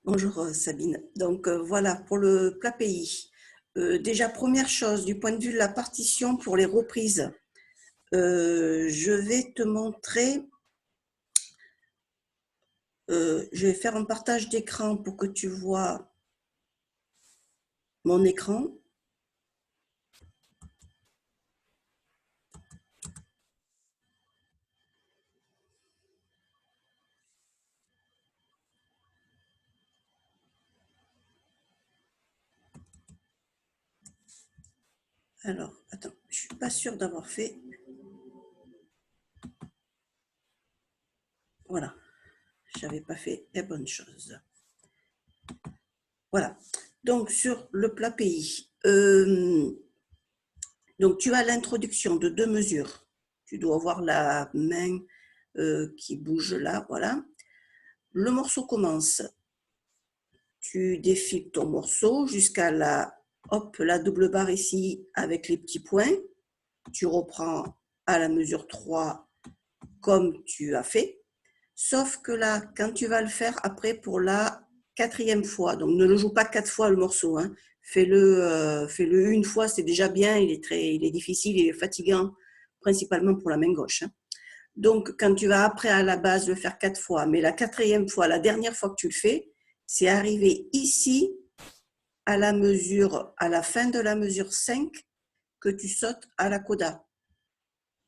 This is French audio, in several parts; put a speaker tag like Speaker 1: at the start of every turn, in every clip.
Speaker 1: Bonjour Sabine. Donc voilà pour le plat pays. Déjà première chose, du point de vue de la partition pour les reprises, je vais te montrer, je vais faire un partage d'écran pour que tu vois mon écran. Alors, attends, je suis pas sûre d'avoir fait. Voilà, j'avais pas fait les bonnes choses. Voilà. Donc sur le plat pays, donc tu as l'introduction de 2 mesures. Tu dois voir la main qui bouge là, voilà. Le morceau commence. Tu défiles ton morceau jusqu'à la double barre ici avec les petits points. Tu reprends à la mesure 3 comme tu as fait. Sauf que là, quand tu vas le faire après pour la 4e fois, donc ne le joue pas 4 fois le morceau, hein. Fais-le une fois, c'est déjà bien, il est difficile, il est fatigant, principalement pour la main gauche, hein. Donc, quand tu vas après à la base le faire 4 fois, mais la 4e fois, la dernière fois que tu le fais, c'est arriver ici à la fin de la mesure 5 que tu sautes à la coda.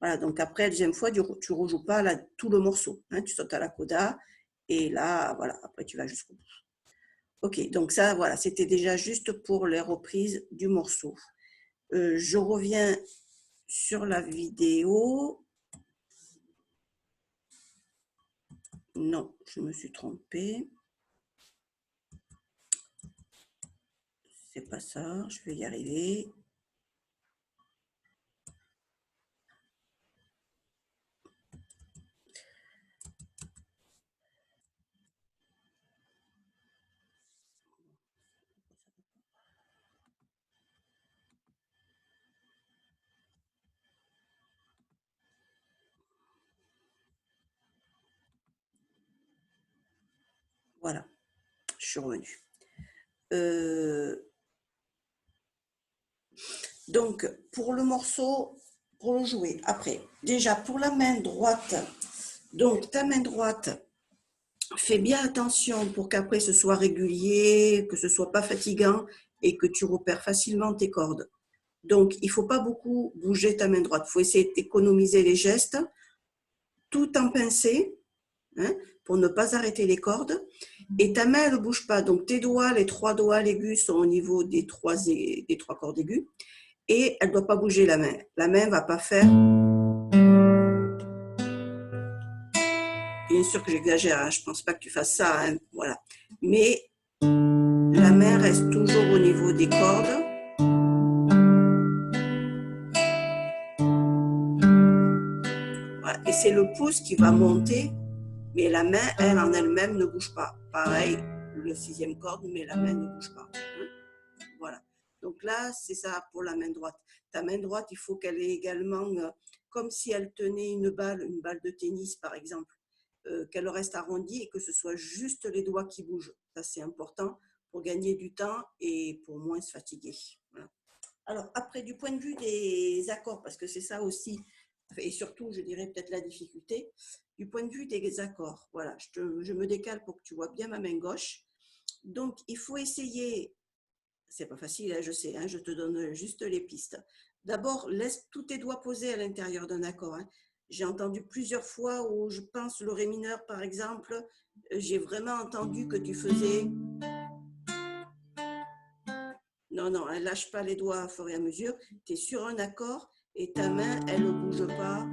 Speaker 1: Voilà, donc après la deuxième fois, tu ne rejoues pas tout le morceau, hein, tu sautes à la coda et là, voilà, après tu vas jusqu'au bout. Ok, donc ça, voilà, c'était déjà juste pour les reprises du morceau. Je reviens sur la vidéo. Non, je me suis trompée. C'est pas ça, je vais y arriver. Voilà, je suis revenue. Donc, pour le morceau, pour le jouer, après, déjà pour la main droite, donc ta main droite, fais bien attention pour qu'après ce soit régulier, que ce soit pas fatigant et que tu repères facilement tes cordes. Donc, il ne faut pas beaucoup bouger ta main droite. Il faut essayer d'économiser les gestes, tout en pincé, hein, pour ne pas arrêter les cordes. Et ta main, elle ne bouge pas. Donc, tes doigts, les 3 doigts aigus sont au niveau des 3 cordes aiguës. Et elle ne doit pas bouger la main. La main ne va pas faire... Bien sûr que j'exagère, hein, je ne pense pas que tu fasses ça, hein, voilà. Mais la main reste toujours au niveau des cordes. Voilà. Et c'est le pouce qui va monter, mais la main, elle, en elle-même, ne bouge pas. Pareil, le 6e corde, mais la main ne bouge pas. Voilà. Donc là, c'est ça pour la main droite. Ta main droite, il faut qu'elle ait également, comme si elle tenait une balle de tennis, par exemple, qu'elle reste arrondie et que ce soit juste les doigts qui bougent. Ça, c'est important pour gagner du temps et pour moins se fatiguer. Voilà. Alors, après, du point de vue des accords, parce que c'est ça aussi, et surtout, je dirais peut-être la difficulté, du point de vue des accords, voilà, je me décale pour que tu vois bien ma main gauche. Donc, il faut essayer, c'est pas facile, hein, je sais, hein, je te donne juste les pistes. D'abord, laisse tous tes doigts posés à l'intérieur d'un accord, hein. J'ai entendu plusieurs fois où je pense le ré mineur, par exemple, j'ai vraiment entendu que tu faisais... Non, non, elle lâche pas les doigts au fur et à mesure. Tu es sur un accord et ta main, elle ne bouge pas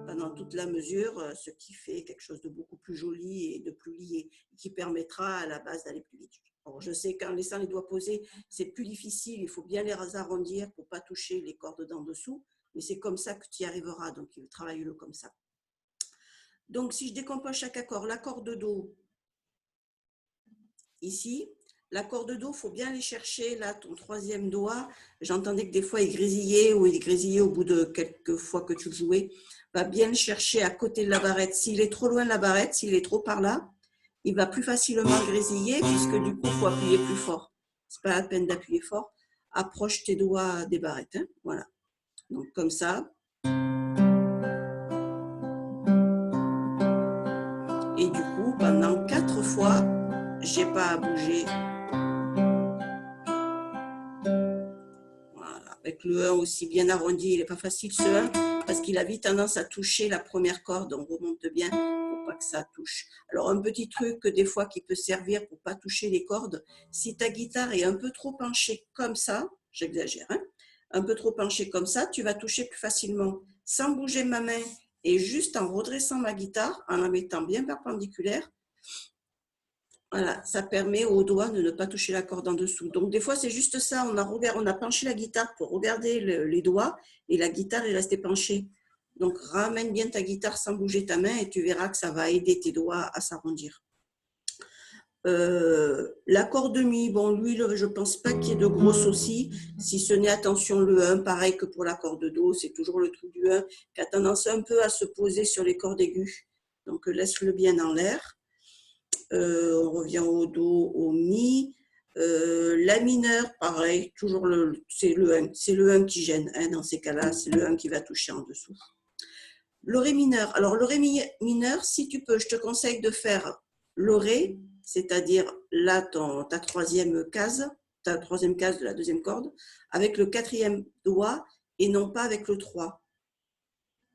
Speaker 1: pendant toute la mesure, ce qui fait quelque chose de beaucoup plus joli et de plus lié, qui permettra à la base d'aller plus vite. Alors, je sais qu'en laissant les doigts posés, c'est plus difficile, il faut bien les arrondir pour ne pas toucher les cordes d'en dessous, mais c'est comme ça que tu y arriveras, donc travaille-le comme ça. Donc, si je décompose chaque accord, l'accord de Do, ici, l'accord de Do, il faut bien aller chercher, là, ton 3e doigt. J'entendais que des fois, il grésillait ou il grésillait au bout de quelques fois que tu le jouais. Va bien le chercher à côté de la barrette. S'il est trop loin de la barrette, s'il est trop par là, il va plus facilement grésiller puisque du coup, il faut appuyer plus fort. C'est pas la peine d'appuyer fort. Approche tes doigts des barrettes. Hein. Voilà. Donc comme ça. Et du coup, pendant 4 fois, j'ai pas à bouger. Voilà. Avec le 1 aussi bien arrondi, il n'est pas facile ce 1 parce qu'il a vite tendance à toucher la première corde. On remonte bien pour pas que ça touche. Alors un petit truc des fois qui peut servir pour pas toucher les cordes, si ta guitare est un peu trop penchée comme ça, j'exagère, hein, un peu trop penchée comme ça, tu vas toucher plus facilement sans bouger ma main et juste en redressant ma guitare, en la mettant bien perpendiculaire. Voilà, ça permet aux doigts de ne pas toucher la corde en dessous. Donc, des fois, c'est juste ça. On a penché la guitare pour regarder les doigts et la guitare est restée penchée. Donc, ramène bien ta guitare sans bouger ta main et tu verras que ça va aider tes doigts à s'arrondir. L'accord de mi, bon, lui, je ne pense pas qu'il y ait de gros soucis. Si ce n'est, attention, le 1, pareil que pour l'accord de do, c'est toujours le truc du 1 qui a tendance un peu à se poser sur les cordes aiguës. Donc, laisse-le bien en l'air. On revient au do, au mi. La mineure, pareil, toujours c'est le 1 qui gêne. Hein, dans ces cas-là, c'est le 1 qui va toucher en dessous. Le ré mineur. Alors, le ré mineur, si tu peux, je te conseille de faire le ré, c'est-à-dire là, ta troisième case de la deuxième corde, avec le 4e doigt et non pas avec le 3.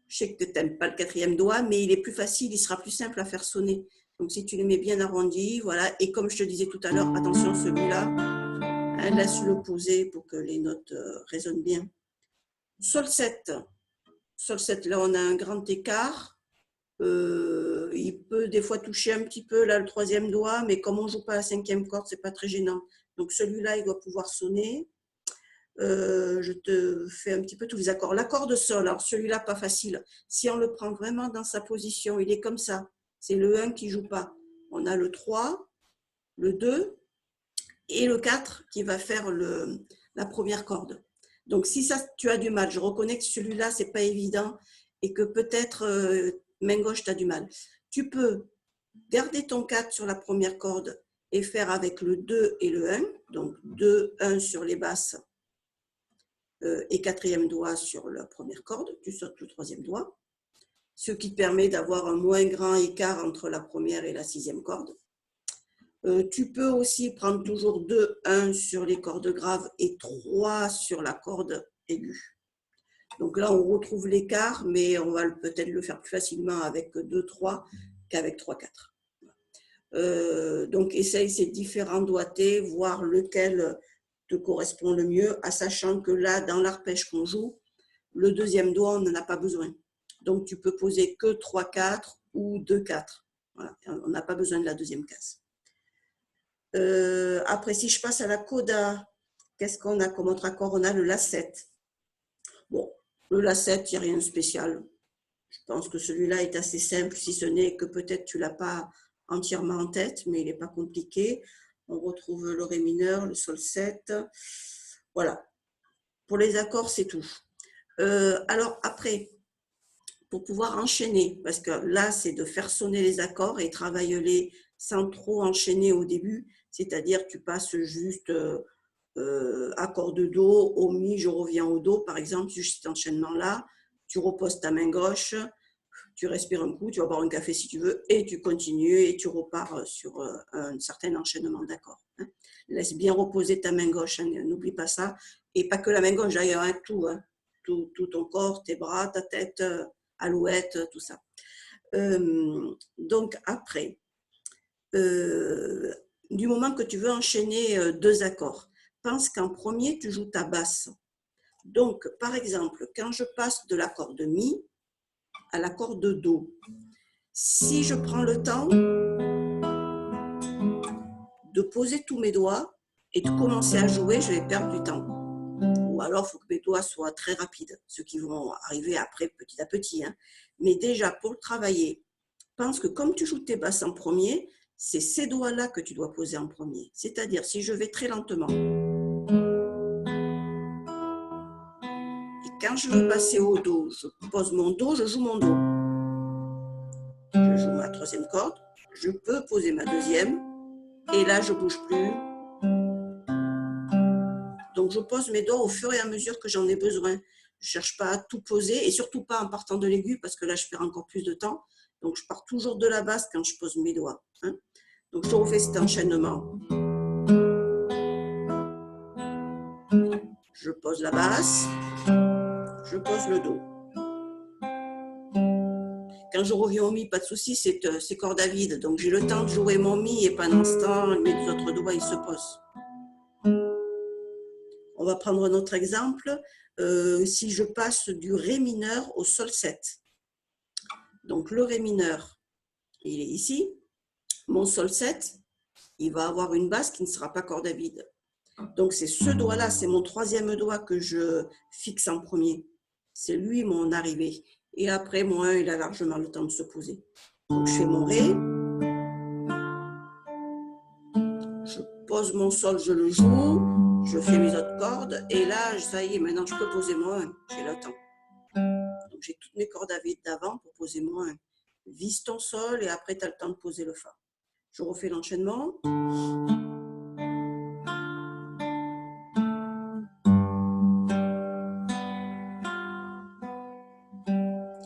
Speaker 1: Je sais que tu n'aimes pas le 4e doigt, mais il est plus facile, il sera plus simple à faire sonner. Donc, si tu les mets bien arrondis, voilà. Et comme je te disais tout à l'heure, attention, celui-là, hein, laisse-le poser pour que les notes résonnent bien. Sol 7. Sol 7, là, on a un grand écart. Il peut des fois toucher un petit peu, là, le 3e doigt, mais comme on ne joue pas la 5e corde, ce n'est pas très gênant. Donc, celui-là, il doit pouvoir sonner. Je te fais un petit peu tous les accords. L'accord de sol, alors celui-là, pas facile. Si on le prend vraiment dans sa position, il est comme ça. C'est le 1 qui ne joue pas. On a le 3, le 2 et le 4 qui va faire la première corde. Donc, si ça, tu as du mal, je reconnais que celui-là, ce n'est pas évident et que peut-être main gauche, tu as du mal. Tu peux garder ton 4 sur la première corde et faire avec le 2 et le 1. Donc, 2, 1 sur les basses et 4e doigt sur la première corde. Tu sautes le 3e doigt. Ce qui te permet d'avoir un moins grand écart entre la première et la 6e corde. Tu peux aussi prendre toujours 2, 1 sur les cordes graves et 3 sur la corde aiguë. Donc là, on retrouve l'écart, mais on va peut-être le faire plus facilement avec 2, 3 qu'avec 3, 4. Donc, essaye ces différents doigtés, voir lequel te correspond le mieux, en sachant que là, dans l'arpège qu'on joue, le 2e doigt, on n'en a pas besoin. Donc, tu peux poser que 3, 4 ou 2, 4. Voilà. On n'a pas besoin de la 2e case. Après, si je passe à la coda, qu'est-ce qu'on a comme autre accord? On a le La7. Bon, le La7, il n'y a rien de spécial. Je pense que celui-là est assez simple, si ce n'est que peut-être tu ne l'as pas entièrement en tête, mais il n'est pas compliqué. On retrouve le Ré mineur, le Sol 7. Voilà. Pour les accords, c'est tout. Alors après, pour pouvoir enchaîner, parce que là, c'est de faire sonner les accords et travaille-les sans trop enchaîner au début, c'est-à-dire tu passes juste accord de Do, au Mi, je reviens au Do, par exemple, juste cet enchaînement-là, tu reposes ta main gauche, tu respires un coup, tu vas boire un café si tu veux, et tu continues et tu repars sur un certain enchaînement d'accords. Hein. Laisse bien reposer ta main gauche, hein, n'oublie pas ça, et pas que la main gauche, d'ailleurs, hein, tout ton corps, tes bras, ta tête, alouette, tout ça. Donc après, du moment que tu veux enchaîner 2 accords, pense qu'en premier, tu joues ta basse. Donc, par exemple, quand je passe de l'accord de Mi à l'accord de Do, si je prends le temps de poser tous mes doigts et de commencer à jouer, je vais perdre du temps. Ou alors, il faut que mes doigts soient très rapides, ceux qui vont arriver après petit à petit. Hein. Mais déjà, pour le travailler, pense que comme tu joues tes basses en premier, c'est ces doigts-là que tu dois poser en premier. C'est-à-dire, si je vais très lentement, et quand je veux passer au Do, je pose mon Do, je joue mon Do. Je joue ma 3e corde, je peux poser ma deuxième. Et là, je ne bouge plus. Donc, je pose mes doigts au fur et à mesure que j'en ai besoin. Je ne cherche pas à tout poser et surtout pas en partant de l'aigu parce que là, je perds encore plus de temps. Donc, je pars toujours de la basse quand je pose mes doigts. Hein. Donc, je refais cet enchaînement. Je pose la basse, je pose le Do. Quand je reviens au Mi, pas de souci, c'est corde à vide. Donc, j'ai le temps de jouer mon Mi et pendant ce temps, mes deux autres doigts, ils se posent. On va prendre un autre exemple. Si je passe du Ré mineur au Sol 7. Donc, le Ré mineur, il est ici. Mon Sol 7, il va avoir une basse qui ne sera pas corde à vide. Donc, c'est ce doigt-là, c'est mon troisième doigt que je fixe en premier. C'est lui mon arrivée. Et après, mon 1, il a largement le temps de se poser. Donc, je fais mon Ré. Je pose mon Sol, je le joue. Je fais mes autres cordes. Et là, ça y est, maintenant, je peux poser mon 1. J'ai le temps. Donc, j'ai toutes mes cordes à vide d'avant pour poser mon 1. Vise ton Sol et après, tu as le temps de poser le Fa. Je refais l'enchaînement.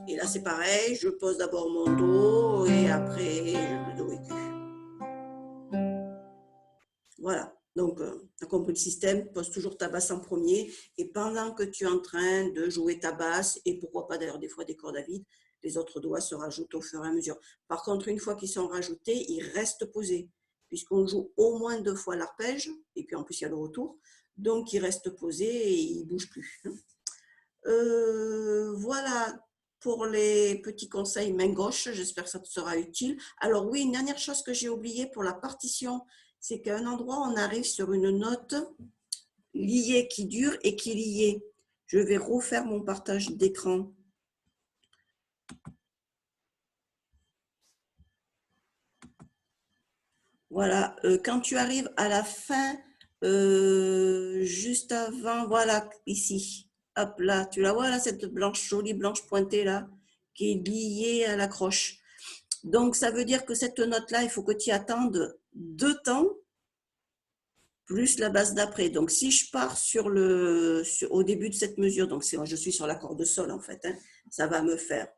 Speaker 1: Et là, c'est pareil, je pose d'abord mon Do et après, le Do aigu. Voilà, donc, tu as compris le système, pose toujours ta basse en premier et pendant que tu es en train de jouer ta basse, et pourquoi pas d'ailleurs des fois des cordes à vide, les autres doigts se rajoutent au fur et à mesure. Par contre, une fois qu'ils sont rajoutés, ils restent posés, puisqu'on joue au moins 2 fois l'arpège, et puis en plus il y a le retour, donc ils restent posés et ils ne bougent plus. Voilà pour les petits conseils main gauche, j'espère que ça te sera utile. Alors oui, une dernière chose que j'ai oublié pour la partition, c'est qu'à un endroit, on arrive sur une note liée qui dure et qui est liée. Je vais refaire mon partage d'écran. Voilà, quand tu arrives à la fin, juste avant, voilà, ici, hop là, tu la vois là, cette blanche, jolie blanche pointée là, qui est liée à la croche. Donc, ça veut dire que cette note-là, il faut que tu y attendes 2 temps, plus la base d'après. Donc, si je pars au début de cette mesure, donc je suis sur la corde Sol en fait, hein, ça va me faire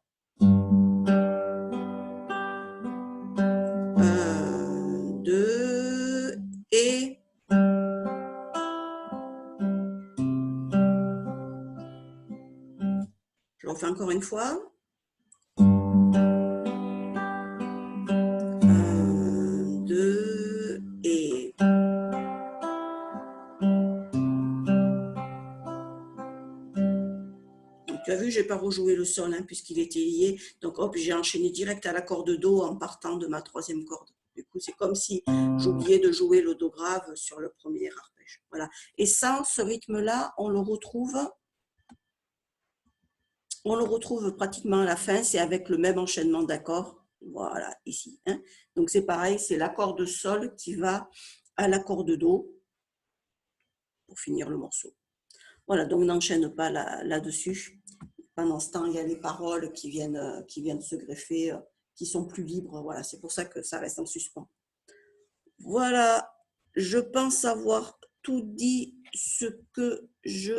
Speaker 1: 1, 2 et je refais encore une fois. 1, 2 et tu as vu, je n'ai pas rejoué le Sol hein, puisqu'il était lié. Donc, hop, j'ai enchaîné direct à la corde Do en partant de ma troisième corde. Du coup, c'est comme si j'oubliais de jouer le Do grave sur le premier arpège. Voilà. Et ça, ce rythme-là, on le retrouve pratiquement à la fin. C'est avec le même enchaînement d'accords. Voilà, ici. Hein. Donc, c'est pareil, c'est l'accord de Sol qui va à l'accord de Do pour finir le morceau. Voilà, donc n'enchaîne pas là-dessus. Pendant ce temps, il y a les paroles qui viennent se greffer, qui sont plus libres. Voilà, c'est pour ça que ça reste en suspens. Voilà, je pense avoir tout dit ce que je...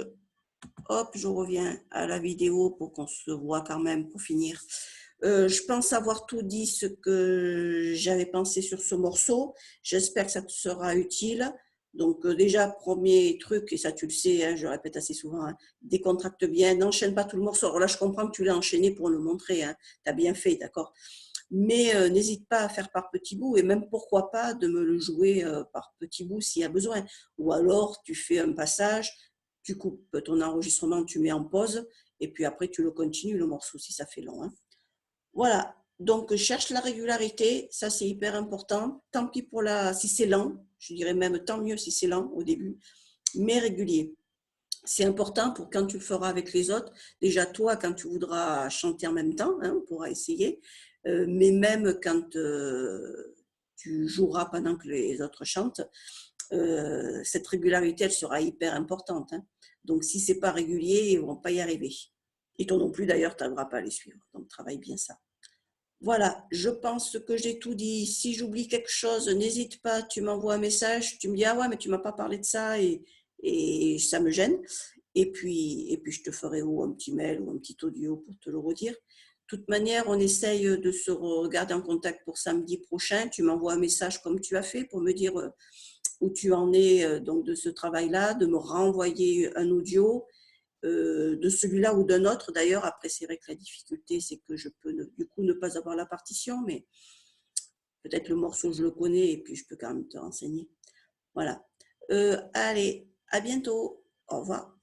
Speaker 1: Hop, je reviens à la vidéo pour qu'on se voit quand même pour finir. Je pense avoir tout dit ce que j'avais pensé sur ce morceau. J'espère que ça te sera utile. Donc déjà, premier truc, et ça tu le sais, hein, je le répète assez souvent, hein, décontracte bien, n'enchaîne pas tout le morceau. Alors là, je comprends que tu l'as enchaîné pour le montrer, hein, tu as bien fait, d'accord. Mais n'hésite pas à faire par petits bouts et même pourquoi pas de me le jouer par petits bouts s'il y a besoin. Ou alors, tu fais un passage, tu coupes ton enregistrement, tu mets en pause et puis après, tu le continues le morceau si ça fait long. Hein. Voilà, donc cherche la régularité, ça c'est hyper important. Tant pis si c'est lent, je dirais même tant mieux si c'est lent au début, mais régulier. C'est important pour quand tu le feras avec les autres. Déjà toi, quand tu voudras chanter en même temps, hein, on pourra essayer, mais même quand tu joueras pendant que les autres chantent, cette régularité, elle sera hyper importante. Hein. Donc si ce n'est pas régulier, ils ne vont pas y arriver. Et toi non plus d'ailleurs, tu n'arriveras pas à les suivre. Donc travaille bien ça. Voilà, je pense que j'ai tout dit. Si j'oublie quelque chose, n'hésite pas, tu m'envoies un message, tu me dis, ah ouais, mais tu m'as pas parlé de ça et ça me gêne. Et puis, je te ferai ou un petit mail ou un petit audio pour te le redire. De toute manière, on essaye de se regarder en contact pour samedi prochain. Tu m'envoies un message comme tu as fait pour me dire où tu en es donc de ce travail-là, de me renvoyer un audio de celui-là ou d'un autre. D'ailleurs, après, c'est vrai que la difficulté, c'est que je peux du coup ne pas avoir la partition, mais peut-être le morceau, je le connais et puis je peux quand même te renseigner. Voilà. Allez, à bientôt. Au revoir.